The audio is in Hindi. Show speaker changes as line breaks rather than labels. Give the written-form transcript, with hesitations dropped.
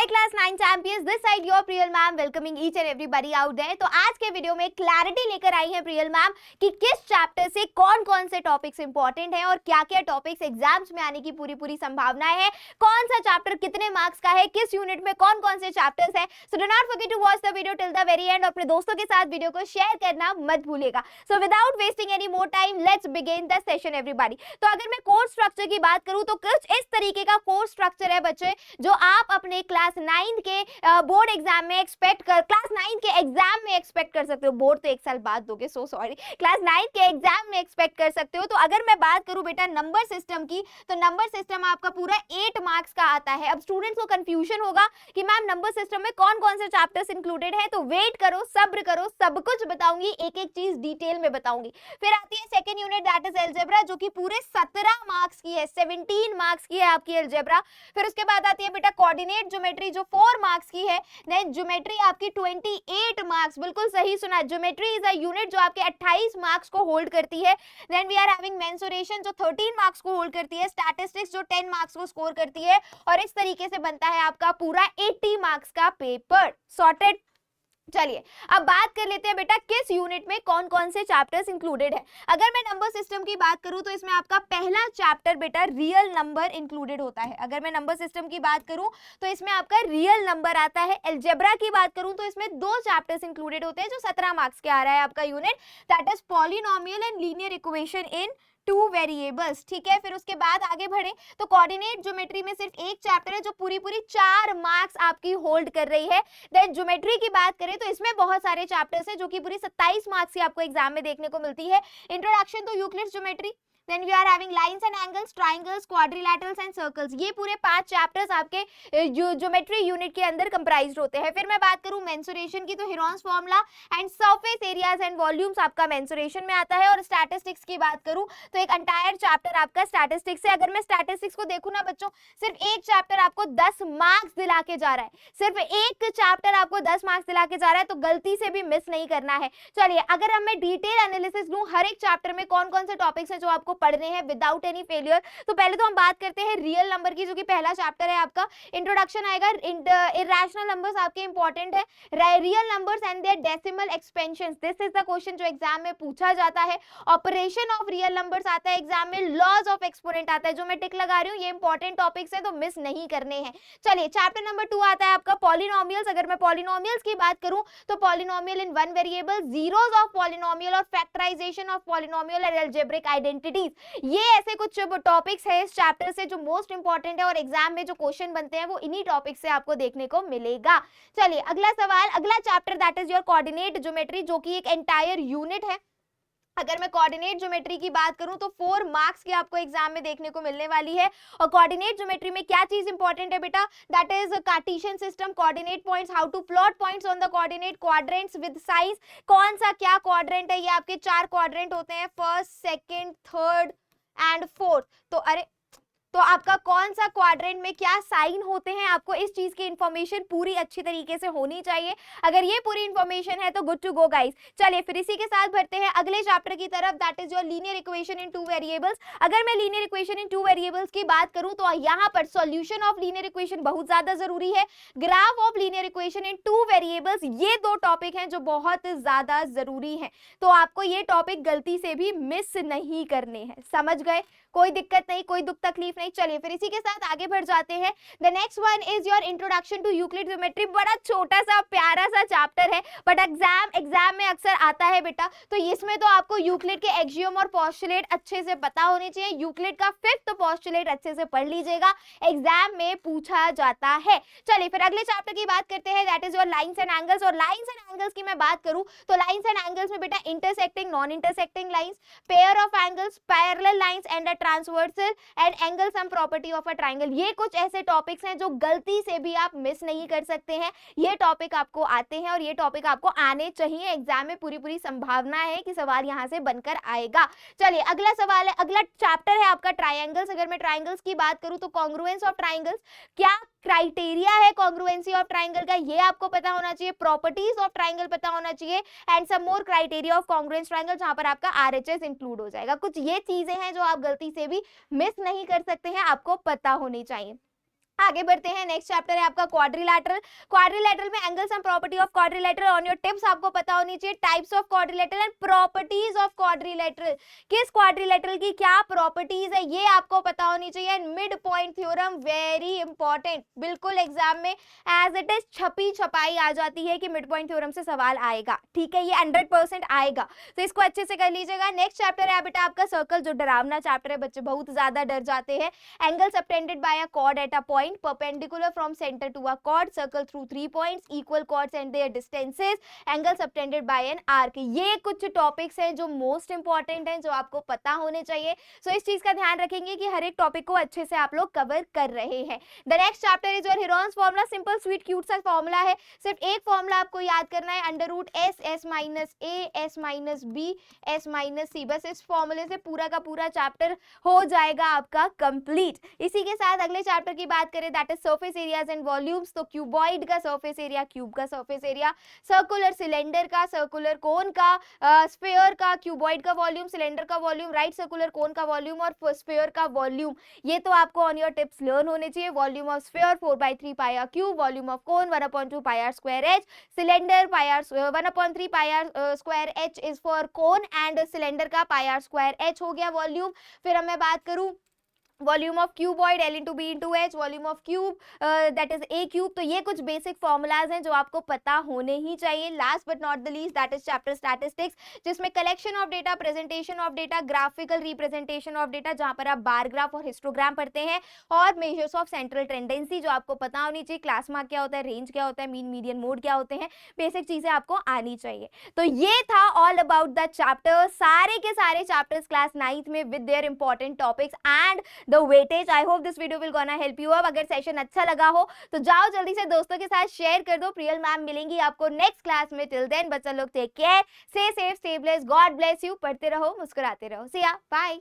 class 9 champions, this side your Priyal ma'am welcoming each and everybody out there। तो आज के वीडियो में क्लैरिटी लेकर आई है प्रियल मैम कि किस चैप्टर से कौन-कौन से टॉपिक्स इंपॉर्टेंट हैं और क्या-क्या टॉपिक्स एग्जाम्स में आने की पूरी संभावनाएं है, कौन सा चैप्टर कितने मार्क्स का है, किस यूनिट में कौन-कौन से चैप्टर्स हैं। So do not forget to watch the video till the very end और अपने दोस्तों के साथ वीडियो को शेयर करना मत भूलिएगा। So without wasting any more time let's begin the session everybody. तो अगर मैं कोर्स स्ट्रक्चर की बात करूं तो कुछ इस तरीके का कोर्स स्ट्रक्चर है बच्चे जो आप अपने क्लास 9 के बोर्ड एग्जाम में क्लास 9 के एग्जाम में एक्सपेक्ट कर सकते हो। बोर्ड तो एक साल बाद दोगे, सो सॉरी, क्लास 9 के एग्जाम में एक्सपेक्ट कर सकते हो। तो अगर मैं बात करूं बेटा नंबर सिस्टम की, तो नंबर सिस्टम आपका पूरा 8 मार्क्स का आता है। अब स्टूडेंट्स को कंफ्यूजन होगा कि मैम नंबर सिस्टम में कौन-कौन से चैप्टर्स इंक्लूडेड है, तो वेट करो, सब्र करो, सब कुछ बताऊंगी, एक-एक चीज डिटेल में बताऊंगी। फिर आती है second unit that is algebra जो कि पूरे 17 मार्क्स की है, 17 मार्क्स की है आपकी अलजेब्रा। फिर उसके बाद आती है बेटा कोऑर्डिनेट ज्योमेट्री जो 4 मार्क्स की है। देन ज्योमेट्री आपकी 28 मार्क्स, बिल्कुल सही सुना, ज्योमेट्री इज अ यूनिट जो आपके 28 मार्क्स को होल्ड करती है। Then we are having mensuration जो 13 मार्क्स को होल्ड करती है, स्टैटिस्टिक्स जो 10 मार्क्स को स्कोर करती है, और इस तरीके से बनता है आपका पूरा 80 मार्क्स का पेपर। सॉर्टेड। चलिए अब बात कर लेते हैं बेटा किस यूनिट में कौन-कौन से चैप्टर्स इंक्लूडेड है। अगर मैं नंबर सिस्टम की बात करूं तो इसमें आपका पहला चैप्टर बेटा रियल नंबर इंक्लूडेड होता है। अगर मैं नंबर सिस्टम की बात करूं तो इसमें आपका रियल नंबर आता है। अलजेब्रा की बात करूं तो इसमें 2 चैप्टर्स इंक्लूडेड होते हैं जो 17 मार्क्स के आ रहा है आपका unit, that is polynomial and linear equation in 2 variables. ठीक है, फिर उसके बाद आगे बढ़े तो कोऑर्डिनेट ज्योमेट्री में सिर्फ एक चैप्टर है जो पूरी 4 मार्क्स आपकी होल्ड कर रही है। देन ज्योमेट्री की बात करें तो इसमें बहुत सारे चैप्टर्स हैं जो कि पूरी 27 मार्क्स की आपको एग्जाम में देखने को मिलती है। Introduction to Euclid's geometry, then we are having lines and angles, triangles, quadrilaterals and circles। ये पूरे 5 चैप्टर्स आपके ज्योमेट्री यूनिट के अंदर कंप्राइज्ड होते हैं। फिर मैं बात करूं मेंसुरेशन की तो Heron's formula and surface areas and volumes आपका मेंसुरेशन में आता है। और स्टैटिस्टिक्स की बात करूं तो एक एंटायर चैप्टर आपका स्टैटिस्टिक्स है। अगर मैं स्टैटिस्टिक्स को देखूं ना बच्चों, सिर्फ एक चैप्टर आपको 10 मार्क्स दिला के जा रहा है, सिर्फ एक चैप्टर आपको 10 मार्क्स दिला के जा रहा है, तो गलती से भी मिस नहीं करना है। चलिए अगर हम मैं डिटेल एनालिसिस लूं हर एक चैप्टर में कौन-कौन से टॉपिक्स हैं जो आपको पढ़ने हैं विदाउट एनी फेलियर, तो पहले तो हम बात करते हैं रियल नंबर की जो कि पहला चैप्टर है आपका। इंट्रोडक्शन आएगा, इरेशनल नंबर्स आपके इंपॉर्टेंट है, real numbers and their decimal expansions, this is the question जो एग्जाम में पूछा जाता है। ऑपरेशन ऑफ रियल नंबर्स आता है एग्जाम में, लॉज ऑफ एक्सपोनेंट आता है, जो मैं टिक लगा रही हूँ ये इंपॉर्टेंट टॉपिक्स है तो मिस नहीं करने हैं। चलिए चैप्टर नंबर 2 आता है आपका पॉलिनोमियल्स। अगर मैं पॉलिनोमियल्स की बात करूं तो polynomial in 1 variable, zeros of polynomial और factorisation of polynomial and algebraic identities, ये ऐसे कुछ टॉपिक्स है इस चैप्टर से जो मोस्ट इंपॉर्टेंट है और एग्जाम में जो क्वेश्चन बनते हैं वो इन्हीं टॉपिक से आपको देखने को मिलेगा। चलिए अगला सवाल, अगला chapter that is your coordinate geometry जो कि एक एंटायर यूनिट है। अगर मैं कोऑर्डिनेट ज्योमेट्री की बात करूं तो 4 मार्क्स की आपको एग्जाम में देखने को मिलने वाली है। और कोऑर्डिनेट ज्योमेट्री में क्या चीज इंपॉर्टेंट है बेटा, that is Cartesian system, coordinate points, how to plot points on the coordinate, quadrants with size, कौन सा क्या क्वाड्रेंट है, ये आपके 4 क्वाड्रेंट होते हैं, first, second, third and fourth. तो आपका कौन सा क्वाड्रेंट में क्या साइन होते हैं, आपको इस चीज की इंफॉर्मेशन पूरी अच्छी तरीके से होनी चाहिए। अगर ये पूरी इंफॉर्मेशन है तो गुड टू गो गाइस। चलिए फिर इसी के साथ बढ़ते हैं अगले चैप्टर की तरफ, that is your linear equation in 2 variables. अगर मैं लीनियर इक्वेशन इन 2 वेरिएबल्स की बात करूं तो यहाँ पर सॉल्यूशन ऑफ लीनियर इक्वेशन बहुत ज्यादा जरूरी है, graph of linear equation in 2 variables, ये 2 टॉपिक हैं जो बहुत ज्यादा जरूरी है, तो आपको ये टॉपिक गलती से भी मिस नहीं करने हैं। समझ गए, कोई दिक्कत नहीं, कोई दुख तकलीफ नहीं। चलिए फिर इसी के साथ आगे बढ़ जाते हैं। The next one is your introduction to Euclid geometry. बड़ा छोटा सा प्यारा सा चैप्टर है बट एग्जाम में अक्सर आता है बेटा, तो इसमें तो आपको यूक्लिड के एक्सियम और पोस्टुलेट अच्छे से पता होने चाहिए। यूक्लिड का 5th पोस्टुलेट अच्छे से पढ़ लीजिएगा, एग्जाम में पूछा जाता है। चलिए फिर अगले चैप्टर की बात करते हैं, that is your lines and angles. और लाइंस एंड एंगल्स की मैं बात करूं तो लाइंस एंड एंगल्स में बेटा intersecting, non intersecting lines, pair of angles, parallel lines and transversal and angle sum property of a triangle, ये कुछ ऐसे टॉपिक्स हैं जो गलती से भी आप मिस नहीं कर सकते हैं। ये टॉपिक आपको आते हैं और ये टॉपिक आपको आने चाहिए, एग्जाम में पूरी संभावना है कि सवाल यहां से बनकर आएगा। चलिए अगला सवाल है, अगला चैप्टर है आपका ट्रायंगल्स। अगर मैं ट्रायंगल्स की बात करूं तो कॉन्ग्रुएंस ऑफ ट्रायंगल्स, क्या क्राइटेरिया है कॉन्ग्रुएंसी ऑफ ट्रायंगल का, ये आपको पता होना चाहिए, प्रॉपर्टीज ऑफ ट्रायंगल पता होना चाहिए and some more criteria of congruence triangle जहां पर आपका आरएचएस इंक्लूड हो जाएगा। कुछ ये चीजें हैं जो आप गलती से भी मिस नहीं कर सकते हैं, आपको पता होनी चाहिए। आगे बढ़ते हैं, नेक्स्ट चैप्टर है आपका क्वाड्रिलैटरल। क्वाड्रिलैटरल में angles and property of quadrilateral on your tips आपको पता होनी चाहिए, types of quadrilateral and properties of quadrilateral, किस क्वाड्रिलैटरल की क्या प्रॉपर्टीज है ये आपको पता होनी चाहिए। And mid point theorem very important, बिल्कुल एग्जाम में एज इट इज छपी छपाई आ जाती है कि मिड पॉइंट थ्योरम से सवाल आएगा, ठीक है, ये 100% आएगा, तो इसको अच्छे से कर लीजिएगा। नेक्स्ट चैप्टर है बेटा आपका सर्कल, जो डरावना चैप्टर है, बच्चे बहुत ज्यादा डर जाते हैं। Angle subtended bye a cord at a point perpendicular from center to a chord, circle through 3 points, equal chords and their distances, angle subtended by an arc। ये कुछ टॉपिक्स हैं जो मोस्ट इंपॉर्टेंट हैं, जो आपको पता होने चाहिए। सो इस चीज का ध्यान रखेंगे कि हर एक टॉपिक को अच्छे से आप लोग कवर कर रहे हैं। The next chapter is your Heron's formula, simple sweet cute सा फॉर्मूला है, सिर्फ एक फॉर्मूला आपको याद करना है, under root S S minus A S minus B S minus C. बस इस फॉर्मूले से पूरा का पूरा चैप्टर हो जाएगा आपका कंप्लीट। इसी के साथ अगले चैप्टर की बात करें, that is surface areas and volumes, तो क्यूबॉइड का सरफेस एरिया, क्यूब का सरफेस एरिया, सर्कुलर सिलेंडर का, सर्कुलर कोन का, स्फीयर का, क्यूबॉइड का वॉल्यूम, सिलेंडर का वॉल्यूम, राइट सर्कुलर कोन का वॉल्यूम और स्फीयर का वॉल्यूम, ये तो आपको ऑन योर टिप्स लर्न होने चाहिए। Volume of sphere 4/3 pi R cube, volume of cone 1/2 pi R square H, cylinder pi R 1/3 pi R square H is for cone, and cylinder का पाई आर स्क्वायर एच हो गया वॉल्यूम। फिर अब मैं बात करूं volume of cuboid L into B into H, volume of cube that is a cube. तो ये कुछ बेसिक फॉर्मूलाज हैं जो आपको पता होने ही चाहिए। Last but not the least that is chapter statistics, जिसमें collection of data, presentation of data, graphical representation of data, जहां पर आप बार ग्राफ और हिस्टोग्राम पढ़ते हैं, और मेजर्स ऑफ सेंट्रल टेंडेंसी जो आपको पता होनी चाहिए, क्लास मार्क क्या होता है, रेंज क्या होता है, मीन मीडियन मोड क्या होते हैं, बेसिक चीजें आपको आनी चाहिए। तो ये था ऑल अबाउट द चैप्टर, सारे के सारे चैप्टर्स क्लास 9th में with their important topics and the weightage. I hope this video will gonna help you. अब अगर सेशन अच्छा लगा हो तो जाओ जल्दी से दोस्तों के साथ शेयर कर दो। प्रियल मैम मिलेंगी आपको नेक्स्ट क्लास में। टिल देन बच्चा लोग take care, stay safe, stay blessed, God bless you. पढ़ते रहो, मुस्कुराते रहो। सी या, बाय।